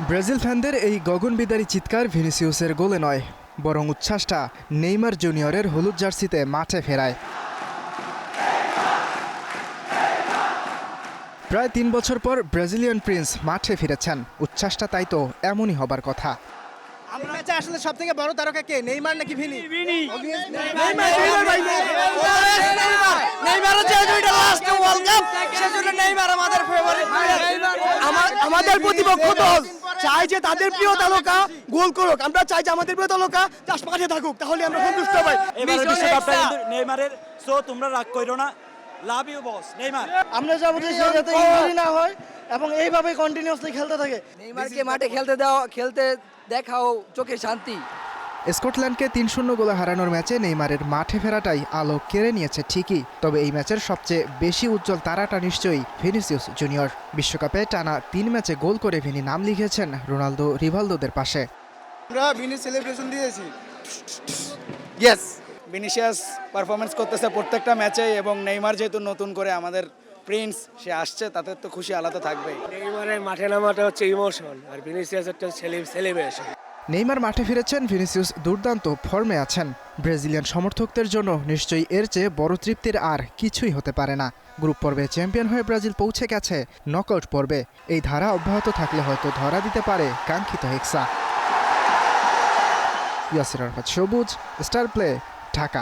Brazil ফ্যানদের এই গগনবিদারী চিৎকার ভিনিসিয়াসের গোলে নয়, বরং উচ্ছ্বাসটা নেইমার জুনিয়রের হলুদ জার্সিতে মাঠে ফেরায়। প্রায় ৩ বছর পর ব্রাজিলিয়ান প্রিন্স মাঠে ফিরেছেন। উচ্ছ্বাসটা তাই তো এমনই হবার কথা। আমরা ম্যাচে আসলে সবথেকে বড় তারকা কে, নেইমার নাকি ভিনি? আমাদের প্রতিপক্ষ দল চাই যে তাদের প্রিয় তারকা গোল করুক, আমরা চাই যে আমাদের প্রিয় তারকা জাস্ট মাঠে থাকুক, তাহলে আমরা সন্তুষ্ট হই। এবারে বিশ্বকাপটা কিন্তু নেইমারের, সো তোমরা রাগ কইরো না। Love you boss Neymar. আমরা চাবো যে সে যাতে ইনজুরি না হয় এবং এইভাবে কন্টিনিউয়াসলি খেলতে থাকে। নেইমারকে মাঠে খেলতে দেখাও চোখের শান্তি। স্কটল্যান্ডকে ৩-০ গোলে হারানোর ম্যাচে নেইমারের মাঠে ফেরাটাই আলো কেড়ে নিয়েছে ঠিকই, তবে এই ম্যাচের সবচেয়ে বেশি উজ্জ্বল তারাটা নিশ্চয়ই ভিনিসিয়াস জুনিয়র। বিশ্বকাপে টানা ৩ ম্যাচে গোল করে ভিনি নাম লিখেছেন রোনালদো, রিভালদোদের পাশে। আমরা ভিনি সেলিব্রেশন দিয়েছি। ইয়েস, ভিনিসিয়াস পারফরমেন্স করতেছে প্রত্যেকটা ম্যাচে, এবং নেইমার যেহেতু নতুন করে আমাদের প্রিন্স সে আসছে, তাদের তো খুশি আলাদা থাকবেই। নেইমারের মাঠে নামাটা হচ্ছে ইমোশন, আর ভিনিসিয়াসের সেলিব্রেশন। নেইমার মাঠে ফিরেছেন, ভিনিসিয়াস দুর্দান্ত ফর্মে আছেন। ব্রাজিলিয়ান সমর্থকদের জন্য নিশ্চয়ই এর চেয়ে বড় তৃপ্তির আর কিছুই হতে পারে না। গ্রুপ পর্বে চ্যাম্পিয়ন হয়ে ব্রাজিল পৌঁছে গেছে নকআউট পর্বে। এই ধারা অব্যাহত থাকলে হয়তো ধরা দিতে পারে কাঙ্ক্ষিত হেক্সা। ইয়াসির আরাফাত সবুজ, স্টার প্লে, ঢাকা।